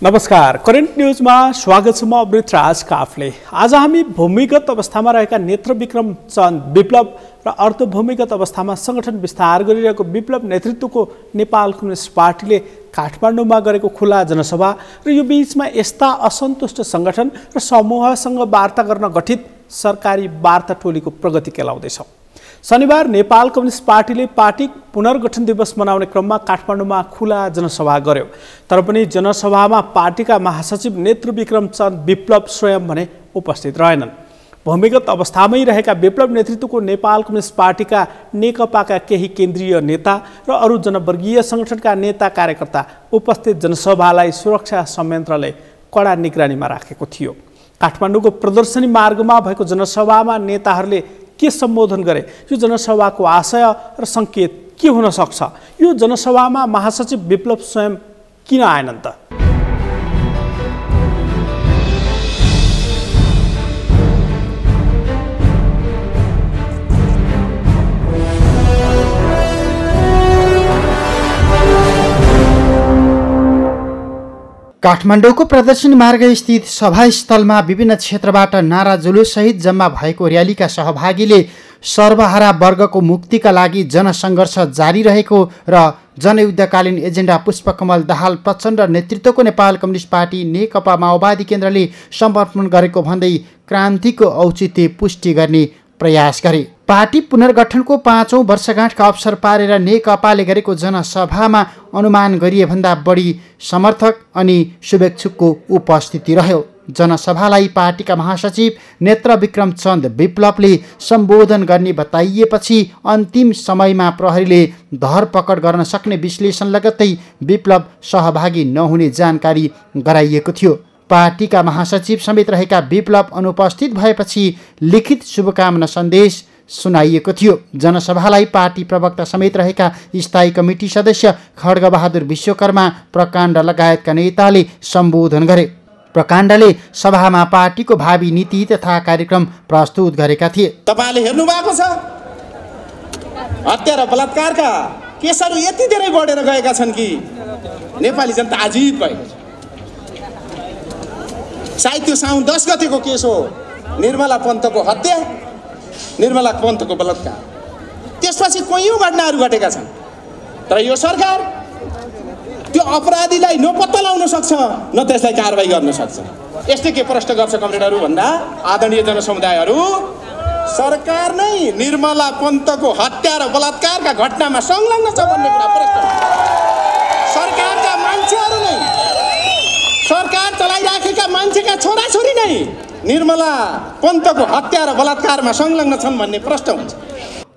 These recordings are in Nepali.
नमस्कार, करेन्ट न्यूजमा स्वागत छ। म अमृतराज काफले। आज हामी भूमिगत अवस्थामा रहेका नेत्रविक्रम चन्द विप्लव र अर्धभूमिगत अवस्थामा संगठन विस्तार गरिरहेको विप्लव नेतृत्वको नेपाल कम्युनिस्ट पार्टीले काठमाडौँमा गरेको खुला जनसभा र यो बीचमा यस्ता असन्तुष्ट संगठन र समूहसँग वार्ता गर्न गठित सरकारी वार्ता टोलीको प्रगति केलाउँदैछ। शनिबार नेपाल कम्युनिस्ट पार्टीले पार्टी पुनर्गठन दिवस मनाउने क्रममा काठमाडौँमा खुला जनसभा गर्यो। तर पनि जनसभामा पार्टीका महासचिव नेत्रविक्रम चन्द विप्लव स्वयं भने उपस्थित रहेनन्। भूमिगत अवस्थामै रहेका विप्लव नेतृत्वको नेपाल कम्युनिस्ट पार्टीका नेकपाका केही केन्द्रीय नेता र अरू जनवर्गीय संगठनका नेता कार्यकर्ता उपस्थित जनसभालाई सुरक्षा संयन्त्रले कडा निगरानीमा राखेको थियो। काठमाडौँको प्रदर्शनी मार्गमा भएको जनसभामा नेताहरूले के सम्बोधन गरे, यो जनसभाको आशय र संकेत के हुन सक्छ, यो जनसभामा महासचिव विप्लव स्वयं किन आएनन् त? काठमाडौँको प्रदर्शनी मार्ग स्थित सभास्थलमा विभिन्न क्षेत्रबाट नारा जुलुस सहित जम्मा भएको र्यालीका सहभागीले सर्वहारा वर्गको मुक्तिका लागि जनसङ्घर्ष जारी रहेको र जनयुद्धकालीन एजेन्डा पुष्पकमल दाहाल प्रचण्ड नेतृत्वको नेपाल कम्युनिस्ट पार्टी नेकपा माओवादी केन्द्रले समर्पण गरेको भन्दै क्रान्तिको औचित्य पुष्टि गर्ने प्रयास गरे। पार्टी पुनर्गठनको 5औं वर्षगाँठका अवसर पारेर नेकपाले गरेको जनसभामा अनुमान गरिए भन्दा बढी समर्थक अनि शुभेच्छुकको उपस्थिति रह्यो। जनसभालाई पार्टीका महासचिव नेत्रविक्रम चन्द विप्लवले सम्बोधन गर्ने बताइएपछि अन्तिम समयमा प्रहरीले धरपकड गर्न सक्ने विश्लेषण लगत्तै विप्लव सहभागी नहुने जानकारी गराइएको थियो। पार्टीका महासचिव समेत रहेका विप्लव अनुपस्थित भएपछि लिखित शुभकामना सन्देश सुनाइएको थियो। जनसभालाई पार्टी प्रवक्ता समेत रहेका स्थायी कमिटी सदस्य खड्गबहादुर विश्वकर्मा, प्रकाण्ड लगायतका नेताले सम्बोधन गरे। प्रकाण्डले सभामा पार्टीको भावी नीति तथा कार्यक्रम प्रस्तुत गरेका थिए। तपाईले हेर्नु भएको छ, हत्या र बलात्कारका केसहरू यति धेरै बढेर गएका छन् कि नेपाली जनता आजित भएको छ। सायद त्यो साउन 10 गतेको केस हो, निर्मला पन्तको हत्या, निर्मला पन्तको बलात्कार। त्यसपछि कयौं घटनाहरू घटेका छन्। तर यो सरकार त्यो अपराधीलाई न पत्ता लगाउन सक्छ न त्यसलाई कारबाही गर्न सक्छ। यस्तै के प्रश्न गर्छ कमरेडहरू भन्दा आदरणीय जनसमुदायहरू, सरकार नै निर्मला पन्तको हत्या र बलात्कारका घटनामा संलग्न छ भन्ने कुरा प्रश्न। सरकारका मान्छेहरू नै, सरकार चलाइराखेका मान्छेका छोराछोरी नै निर्मला पन्तको हत्या र बलात्कारमा संलग्न छन् भन्ने प्रश्न हुन्छ।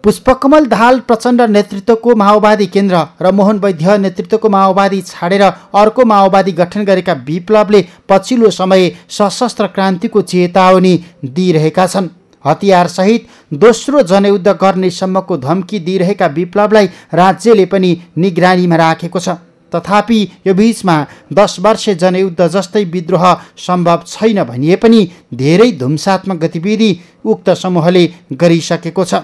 पुष्पकमल दाहाल प्रचण्ड नेतृत्वको माओवादी केन्द्र र मोहन वैद्य नेतृत्वको माओवादी छाडेर अर्को माओवादी गठन गरेका विप्लवले पछिल्लो समय सशस्त्र क्रान्तिको चेतावनी दिइरहेका छन्। हतियारसहित दोस्रो जनयुद्ध गर्ने सम्मको धम्की दिइरहेका विप्लवलाई राज्यले पनि निगरानीमा राखेको छ। तथापि यो बीचमा 10 वर्षे जनयुद्ध जस्तै विद्रोह सम्भव छैन भनिए पनि धेरै धुम्सात्मक गतिविधि उक्त समूहले गरिसकेको छ।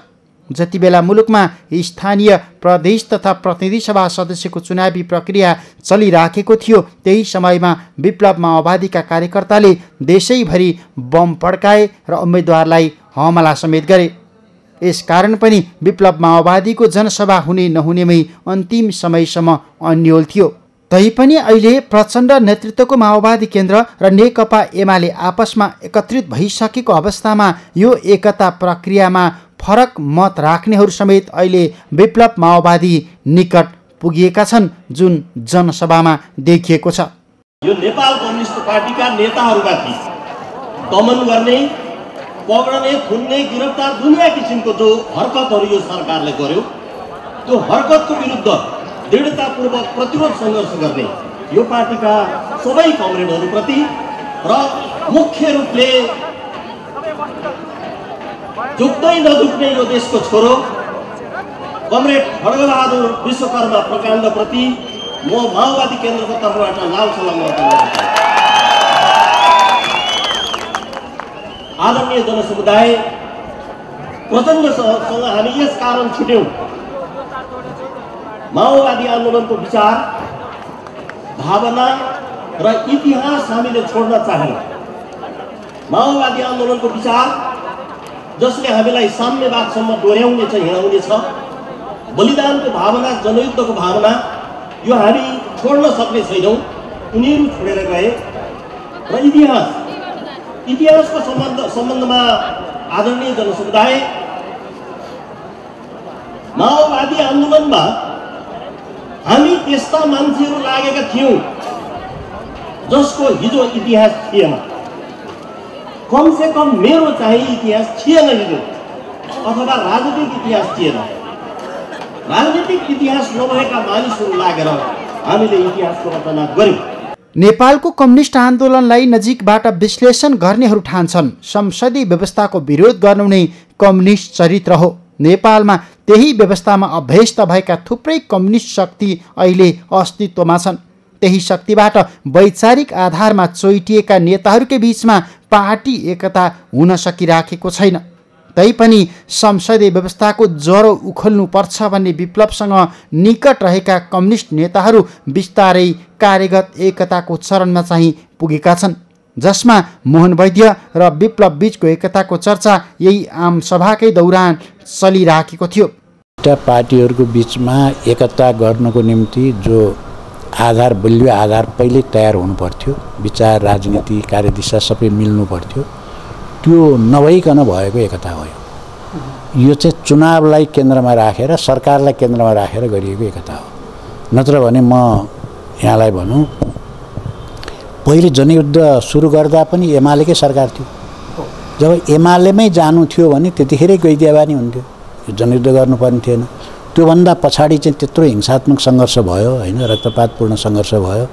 जति बेला मुलुकमा स्थानीय प्रदेश तथा प्रतिनिधि सभा सदस्यको चुनावी प्रक्रिया चलिराखेको थियो, त्यही समयमा विप्लव माओवादीका कार्यकर्ताले देशैभरि बम पड्काए र उम्मेदवारलाई हमला समेत गरे। यसकारण पनि विप्लव माओवादीको जनसभा हुने नहुनेमै अन्तिम समयसम्म अन्यल थियो। तैपनि अहिले प्रचण्ड नेतृत्वको माओवादी केन्द्र र नेकपा एमाले आपसमा एकत्रित भइसकेको अवस्थामा यो एकता प्रक्रियामा फरक मत राख्नेहरू समेत अहिले विप्लव माओवादी निकट पुगिएका छन्, जुन जनसभामा देखिएको छ। यो नेपाल कम्युनिस्ट पार्टीका नेताहरूमाथि दमन गर्ने, पक्ड़ने, थुन्ने, गिरफ्तार दुनिया किसिमको जो हरकतहरू यो सरकारले गर्यो, त्यो हरकतको विरुद्ध दृढतापूर्वक प्रतिरोध सङ्घर्ष गर्ने यो पार्टीका सबै कमरेडहरूप्रति र मुख्य रूपले झुक्दै नझुक्ने यो देशको छोरो कमरेड खड्गबहादुर विश्वकर्मा प्रकाण्डप्रति म माओवादी केन्द्रको तर्फबाट लाल सलाम गर्दछु। आदरणीय जनसमुदाय, प्रचण्डसँग हामी यस कारण छुट्यौं, माओवादी आन्दोलनको विचार, भावना र इतिहास हामीले छोड्न चाहेनौँ। माओवादी आन्दोलनको विचार जसले हामीलाई साम्यवादसम्म डोर्याउनेछ, हिँडाउनेछ, बलिदानको भावना, जनयुद्धको भावना, यो हामी छोड्न सक्ने छैनौँ। उनीहरू छोडेर गए र इतिहासको सम्बन्धमा आदरणीय जनसमुदाय, माओवादी आन्दोलनमा हामी त्यस्ता मान्छेहरू लागेका थियौँ जसको हिजो इतिहास थिएन। कमसे कम मेरो चाहिँ इतिहास थिएन हिजो, अथवा राजनीतिक इतिहास थिएन। राजनीतिक इतिहास नभएका मानिसहरू लागेर हामीले इतिहासको रचना गर्यौँ। नेपालको कम्युनिस्ट आन्दोलनलाई नजिकबाट विश्लेषण गर्नेहरू ठान्छन् संसदीय व्यवस्थाको विरोध गर्नु नै कम्युनिस्ट चरित्र हो। नेपालमा त्यही व्यवस्थामा अभ्यस्त भएका थुप्रै कम्युनिस्ट शक्ति अहिले अस्तित्वमा छन्। त्यही शक्तिबाट वैचारिक आधारमा चोइटिएका नेताहरूकै बीचमा पार्टी एकता हुन सकिराखेको छैन। तैपनि संसदीय व्यवस्थाको ज्वरो उखल्नुपर्छ भन्ने विप्लवसँग निकट रहेका कम्युनिस्ट नेताहरू बिस्तारै कार्यगत एकताको चरणमा चाहिँ पुगेका छन्, जसमा मोहन वैद्य र विप्लव बीचको एकताको चर्चा यही आम सभाकै दौरान चलिराखेको थियो। पार्टीहरूको बिचमा एकता गर्नको निम्ति जो आधार, बलियो आधार पहिले तयार हुनु पर्थ्यो, विचार, राजनीति, कार्यदिशा सबै मिल्नु पर्थ्यो, त्यो नभइकन भएको एकता हो। यो चाहिँ चुनावलाई केन्द्रमा राखेर, सरकारलाई केन्द्रमा राखेर गरिएको एकता हो। नत्र भने म यहाँलाई भनौँ, पहिले जनयुद्ध सुरु गर्दा पनि एमालेकै सरकार थियो। जब एमालेमै जानु थियो भने त्यतिखेरै गइदियाबानी हुन्थ्यो, जनयुद्ध गर्नुपर्ने थिएन। त्योभन्दा पछाडि चाहिँ त्यत्रो हिंसात्मक सङ्घर्ष भयो होइन, रक्तपातपूर्ण सङ्घर्ष भयो।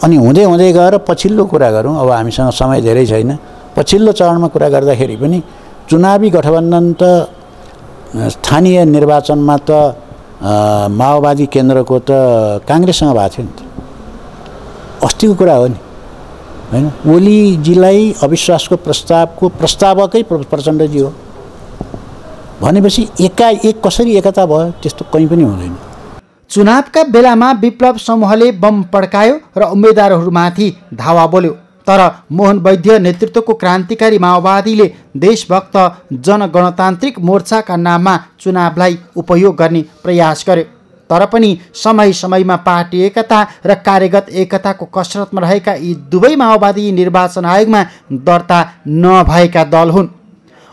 अनि हुँदै हुँदै गएर पछिल्लो कुरा गरौँ, अब हामीसँग समय धेरै छैन, पछिल्लो चरणमा कुरा गर्दाखेरि पनि चुनावी गठबन्धन त स्थानीय निर्वाचनमा त माओवादी केन्द्रको त काङ्ग्रेससँग भएको थियो नि त, अस्तिको कुरा हो नि होइन। ओलीजीलाई अविश्वासको प्रस्तावको प्रस्तावकै प्रचण्डजी हो भनेपछि एकाएक कसरी एकता भयो, त्यस्तो कहीँ पनि हुँदैन। चुनावका बेलामा विप्लव समूहले बम पड्कायो र उम्मेद्वारहरूमाथि धावा बोल्यो, तर मोहन वैद्य नेतृत्वको क्रान्तिकारी माओवादीले देशभक्त जनगणतान्त्रिक मोर्चाका नाममा चुनावलाई उपयोग गर्ने प्रयास गर्यो। तर पनि समय समयमा पार्टी एकता र कार्यगत एकताको कसरतमा रहेका यी दुवै माओवादी निर्वाचन आयोगमा दर्ता नभएका दल हुन्।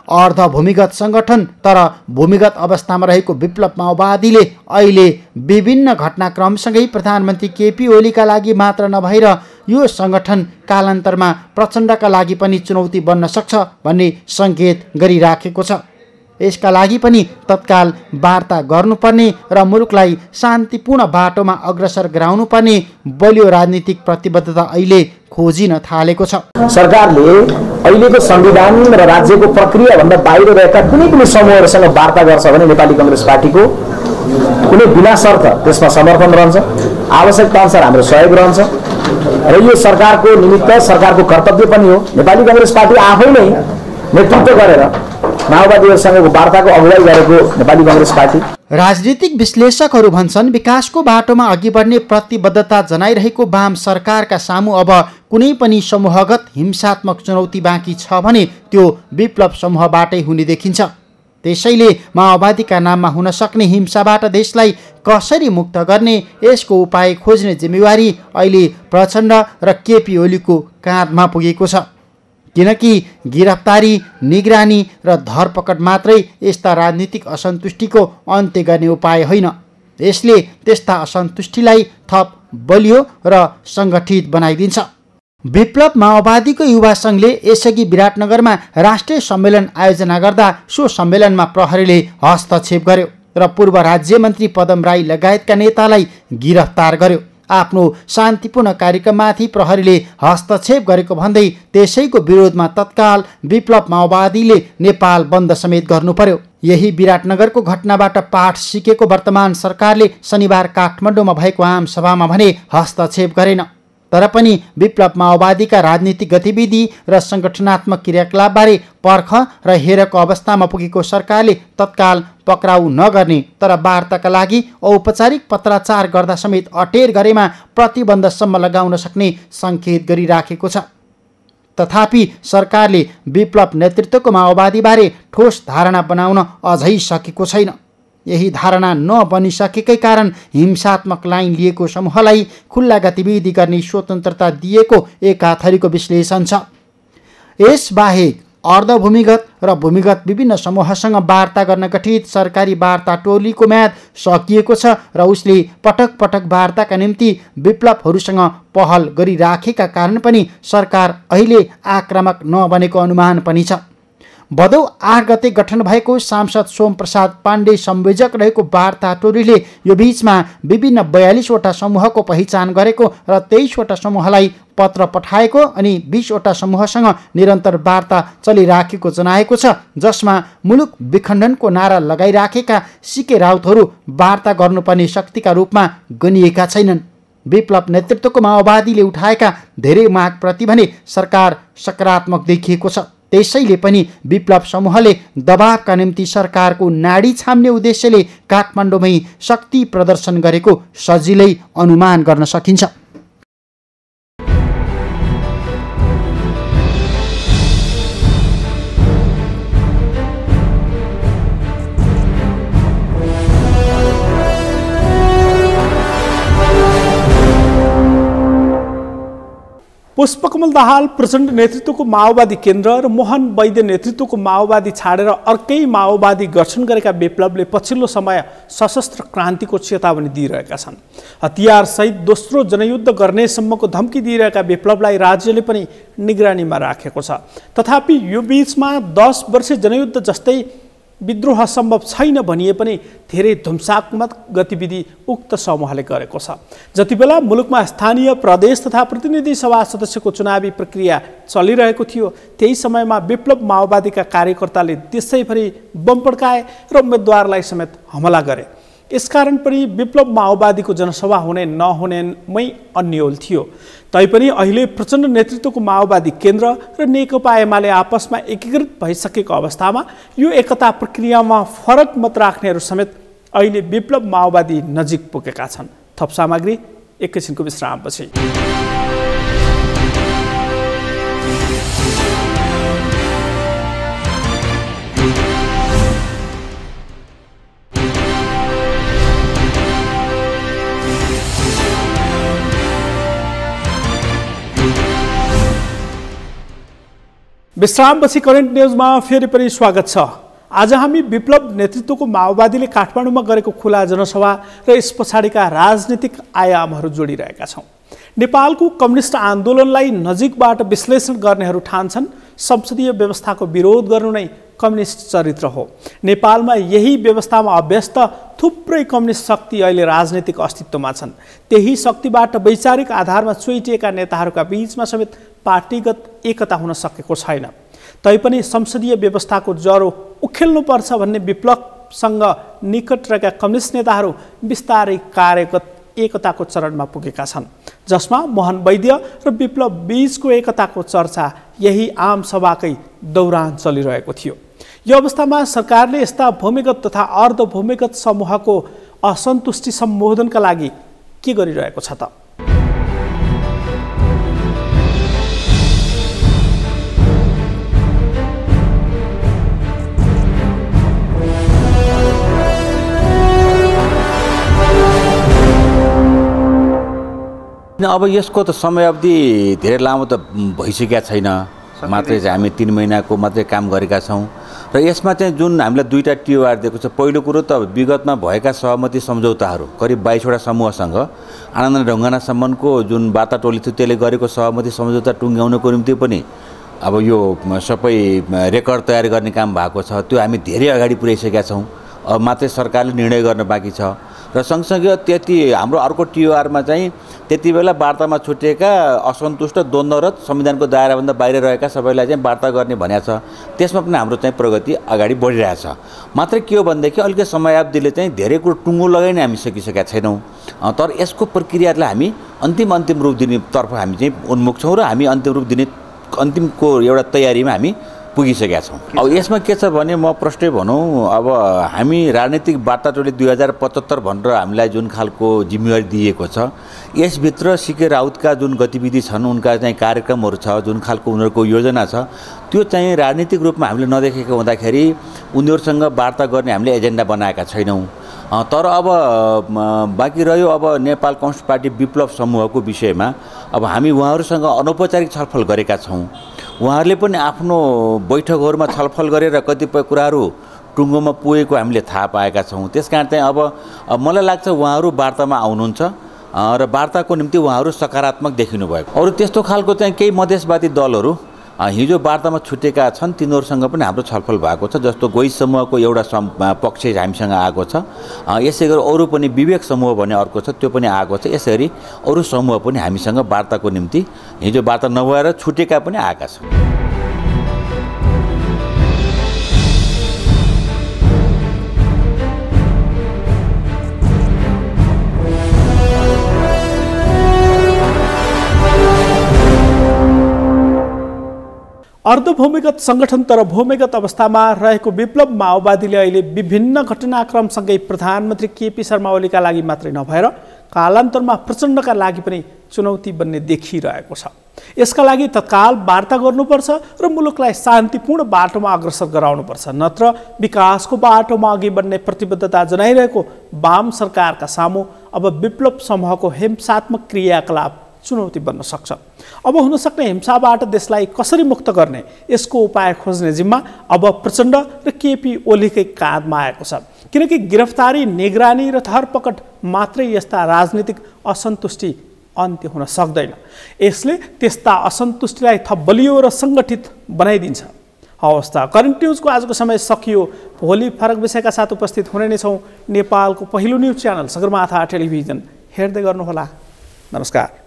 अर्ध भूमिगत सङ्गठन तर भूमिगत अवस्थामा रहेको विप्लव माओवादीले अहिले विभिन्न घटनाक्रमसँगै प्रधानमन्त्री केपी ओलीका लागि मात्र नभएर यो सङ्गठन कालान्तरमा प्रचण्डका लागि पनि चुनौती बन्न सक्छ भन्ने सङ्केत गरिराखेको छ। यसका लागि पनि तत्काल वार्ता गर्नुपर्ने र मुलुकलाई शान्तिपूर्ण बाटोमा अग्रसर गराउनुपर्ने बलियो राजनीतिक प्रतिबद्धता अहिले खोजिन थालेको छ। सरकारले अहिलेको संविधान र राज्यको प्रक्रियाभन्दा बाहिर रहेका कुनै पनि समूहहरूसँग वार्ता गर्छ भने नेपाली कांग्रेस पार्टीको कुनै बिना शर्त त्यसमा समर्थन रहन्छ, आवश्यकता अनुसार हाम्रो सहयोग रहन्छ र यो सरकारको निमित्त सरकारको कर्तव्य पनि हो। नेपाली कांग्रेस पार्टी आफै नै नेतृत्व गरेर माओवादीहरूसँगको वार्ताको अगुवाई गरेको नेपाली कांग्रेस पार्टी। राजनीतिक विश्लेषकहरू भन्छन् विकासको बाटोमा अघि बढ्ने प्रतिबद्धता जनाइरहेको वाम सरकारका सामु अब कुनै पनि समूहगत हिंसात्मक चुनौती बाँकी छ भने त्यो विप्लव समूहबाटै हुने देखिन्छ। त्यसैले माओवादीका नाममा हुन सक्ने हिंसाबाट देशलाई कसरी मुक्त गर्ने, यसको उपाय खोज्ने जिम्मेवारी अहिले प्रचण्ड र केपी ओलीको काँधमा पुगेको छ। किनकि गिरफ्तारी, निगरानी र धरपकड मात्रै यस्ता राजनीतिक असन्तुष्टिको अन्त्य गर्ने उपाय होइन। यसले त्यस्ता असन्तुष्टिलाई थप बलियो र सङ्गठित बनाइदिन्छ। विप्लव माओवादीको युवा सङ्घले यसअघि विराटनगरमा राष्ट्रिय सम्मेलन आयोजना गर्दा सो सम्मेलनमा प्रहरीले हस्तक्षेप गर्यो र पूर्व राज्य मन्त्री पदम राई लगायतका नेतालाई गिरफ्तार गर्यो। आफ्नो शान्तिपूर्ण कार्यक्रममाथि प्रहरीले हस्तक्षेप गरेको भन्दै त्यसैको विरोधमा तत्काल विप्लव माओवादीले नेपाल बन्द समेत गर्नु पर्यो। यही विराटनगरको घटनाबाट पाठ सिकेको वर्तमान सरकारले शनिबार काठमाडौँमा भएको आम सभामा भने हस्तक्षेप गरेन। तर पनि विप्लव माओवादीका राजनीतिक गतिविधि र सङ्गठनात्मक क्रियाकलापबारे पर्ख र हेरको अवस्थामा पुगेको सरकारले तत्काल पक्राउ नगर्ने तर वार्ताका लागि औपचारिक पत्राचार गर्दा समेत अटेर गरेमा प्रतिबन्धसम्म लगाउन सक्ने सङ्केत गरिराखेको छ। तथापि सरकारले विप्लव नेतृत्वको माओवादीबारे ठोस धारणा बनाउन अझै सकेको छैन। यही धारणा नबनिसकेकै कारण हिंसात्मक लाइन लिएको समूहलाई खुल्ला गतिविधि गर्ने स्वतन्त्रता दिएको एकाथरीको विश्लेषण छ। यसबाहेक अर्धभूमिगत र भूमिगत विभिन्न समूहसँग वार्ता गर्न गठित सरकारी वार्ता टोलीको म्याद सकिएको छ र उसले पटक पटक वार्ताका निम्ति विप्लवहरूसँग पहल गरिराखेका कारण पनि सरकार अहिले आक्रामक नबनेको अनुमान पनि छ। भदौ 8 गते गठन भएको सांसद सोमप्रसाद पाण्डे संयोजक रहेको वार्ता टोलीले यो बीचमा विभिन्न 42वटा समूहको पहिचान गरेको र 23वटा समूहलाई पत्र पठाएको अनि 20वटा समूहसँग निरन्तर वार्ता चलिराखेको जनाएको छ, जसमा मुलुक विखण्डनको नारा लगाइराखेका सिके राउतहरू वार्ता गर्नुपर्ने शक्तिका रूपमा गनिएका छैनन्। विप्लव नेतृत्वको माओवादीले उठाएका धेरै मागप्रति भने सरकार सकारात्मक देखिएको छ। त्यसैले पनि विप्लव समूहले दबावका निम्ति सरकारको नाडी छाम्ने उद्देश्यले काठमाडौँमै शक्ति प्रदर्शन गरेको सजिलै अनुमान गर्न सकिन्छ। पुष्पकमल दाहाल प्रचण्ड नेतृत्वको माओवादी केन्द्र र मोहन वैद्य नेतृत्वको माओवादी छाडेर अर्कै माओवादी गठन गरेका विप्लवले पछिल्लो समय सशस्त्र क्रान्तिको चेतावनी दिइरहेका छन्। हतियारसहित दोस्रो जनयुद्ध गर्नेसम्मको धम्की दिइरहेका विप्लवलाई राज्यले पनि निगरानीमा राखेको छ। तथापि यो बीचमा 10 वर्ष जनयुद्ध जस्तै विद्रोह सम्भव छैन भनिए पनि धेरै ध्वंसात्मक गतिविधि उक्त समूहले गरेको छ। जतिबेला मुलुकमा स्थानीय प्रदेश तथा प्रतिनिधि सभा सदस्यको चुनावी प्रक्रिया चलिरहेको थियो त्यही समयमा विप्लव माओवादीका कार्यकर्ताले देशैभरि बम पड्काए र उम्मेदवारलाई समेत हमला गरे। यसकारण पनि विप्लव माओवादीको जनसभा हुने नहुनेमै अन्यल थियो। तैपनि अहिले प्रचण्ड नेतृत्वको माओवादी केन्द्र र नेकपा एमाले आपसमा एकीकृत भइसकेको अवस्थामा यो एकता प्रक्रियामा फरक मत राख्नेहरू समेत अहिले विप्लव माओवादी नजिक पुगेका छन्। थप सामग्री एकैछिनको विश्रामपछि। विश्रामपछि करेन्ट न्युजमा फेरि पनि स्वागत छ। आज हामी विप्लव नेतृत्वको माओवादीले काठमाडौँमा गरेको खुला जनसभा र यस पछाडिका राजनीतिक आयामहरू जोडिरहेका छौँ। नेपालको कम्युनिस्ट आन्दोलनलाई नजिकबाट विश्लेषण गर्नेहरू ठान्छन् संसदीय व्यवस्थाको विरोध गर्नु नै कम्युनिस्ट चरित्र हो। नेपालमा यही व्यवस्थामा अभ्यस्त थुप्रै कम्युनिस्ट शक्ति अहिले राजनीतिक अस्तित्वमा छन्। त्यही शक्तिबाट वैचारिक आधारमा चुइटिएका नेताहरूका बीचमा समेत पार्टीगत एकता हुन सकेको छैन। तैपनि संसदीय व्यवस्थाको जरो उखेल्नुपर्छ भन्ने विप्लवसँग निकट रहेका कम्युनिस्ट नेताहरू बिस्तारै कार्यगत एकताको चरणमा पुगेका छन्, जसमा मोहन वैद्य र विप्लव बीचको एकताको चर्चा यही आम सभाकै दौरान चलिरहेको थियो। यो अवस्थामा सरकारले यस्ता भूमिगत तथा अर्धभूमिगत समूहको असन्तुष्टि सम्बोधनका लागि के गरिरहेको छ त? अब यसको त समयावधि धेरै लामो त भइसकेका छैन, मात्रै चाहिँ हामी 3 महिनाको मात्रै काम गरेका छौँ र यसमा चाहिँ जुन हामीलाई 2टा टिओआर दिएको छ। पहिलो कुरो त विगतमा भएका सहमति सम्झौताहरू करिब 22वटा समूहसँग आनन्द ढुङ्गानासम्मको जुन वार्ता टोली थियो त्यसले गरेको सहमति सम्झौता टुङ्ग्याउनको निम्ति पनि अब यो सबै रेकर्ड तयार गर्ने काम भएको छ। त्यो हामी धेरै अगाडि पुर्याइसकेका छौँ र मात्रै सरकारले निर्णय गर्न बाँकी छ र सँगसँगै त्यति हाम्रो अर्को टिओआरमा चाहिँ त्यति बेला वार्तामा छुटिएका असन्तुष्ट द्वन्द्वरत संविधानको दायराभन्दा बाहिर रहेका सबैलाई चाहिँ वार्ता गर्ने भनेको छ त्यसमा पनि हाम्रो चाहिँ प्रगति अगाडि बढिरहेछ मात्र के हो भनेदेखि अलिकति समयावधिले चाहिँ धेरै कुरो टुङ्गो लगाइ नै हामी सकिसकेका छैनौँ तर यसको प्रक्रियालाई हामी अन्तिम रूप दिनेतर्फ हामी चाहिँ उन्मुख छौँ र हामी अन्तिम रूप दिने अन्तिमको एउटा तयारीमा हामी पुगिसकेका छौँ अब यसमा के छ भने म प्रष्टै भनौँ अब हामी राजनीतिक वार्ता टोली 2075 भनेर हामीलाई जुन खालको जिम्मेवारी दिएको छ यसभित्र सीके राउतका जुन गतिविधि छन् उनका चाहिँ कार्यक्रमहरू छ जुन खालको उनीहरूको योजना छ त्यो चाहिँ राजनीतिक रूपमा हामीले नदेखेको हुँदाखेरि उनीहरूसँग वार्ता गर्ने हामीले एजेन्डा बनाएका छैनौँ तर अब बाँकी रह्यो अब नेपाल कम्युनिस्ट पार्टी विप्लव समूहको विषयमा अब हामी उहाँहरूसँग अनौपचारिक छलफल गरेका छौँ उहाँहरूले पनि आफ्नो बैठकहरूमा छलफल गरेर कतिपय कुराहरू टुङ्गोमा पुगेको हामीले थाहा पाएका छौँ त्यसकारण चाहिँ अब मलाई लाग्छ उहाँहरू वार्तामा आउनुहुन्छ र वार्ताको निम्ति उहाँहरू सकारात्मक देखिनु भएको अरू त्यस्तो खालको चाहिँ केही मधेसवादी दलहरू हिजो वार्तामा छुटेका छन् तिनीहरूसँग पनि हाम्रो छलफल भएको छ जस्तो गोही समूहको एउटा पक्ष हामीसँग आएको छ यसै गरी अरू पनि विवेक समूह भन्ने अर्को छ त्यो पनि आएको छ यसै गरी अरू समूह पनि हामीसँग वार्ताको निम्ति हिजो वार्ता नभएर छुटेका पनि आएका छन् अर्धभूमिगत सङ्गठन तर भूमिगत अवस्थामा रहेको विप्लव माओवादीले अहिले विभिन्न घटनाक्रमसँगै प्रधानमन्त्री केपी शर्मा ओलीका लागि मात्रै नभएर कालान्तरमा प्रचण्डका लागि पनि चुनौती बन्ने देखिरहेको छ यसका लागि तत्काल वार्ता गर्नुपर्छ र मुलुकलाई शान्तिपूर्ण बाटोमा अग्रसर गराउनुपर्छ नत्र विकासको बाटोमा अघि बढ्ने प्रतिबद्धता जनाइरहेको वाम सरकारका सामु अब विप्लव समूहको हिंसात्मक क्रियाकलाप चुनौती बन्न सक्छ अब हुन सक्ने हिंसाबाट देशलाई कसरी मुक्त गर्ने यसको उपाय खोज्ने जिम्मा अब प्रचण्ड र केपी ओलीकै काँधमा आएको छ किनकि गिरफ्तारी निगरानी र धरपकड मात्रै यस्ता राजनीतिक असन्तुष्टि अन्त्य हुन सक्दैन यसले त्यस्ता असन्तुष्टिलाई थप बलियो र सङ्गठित बनाइदिन्छ हवस् त करेन्ट न्युजको आजको समय सकियो भोलि फरक विषयका साथ उपस्थित हुने नै छौँ नेपालको पहिलो न्युज च्यानल सगरमाथा टेलिभिजन हेर्दै गर्नुहोला नमस्कार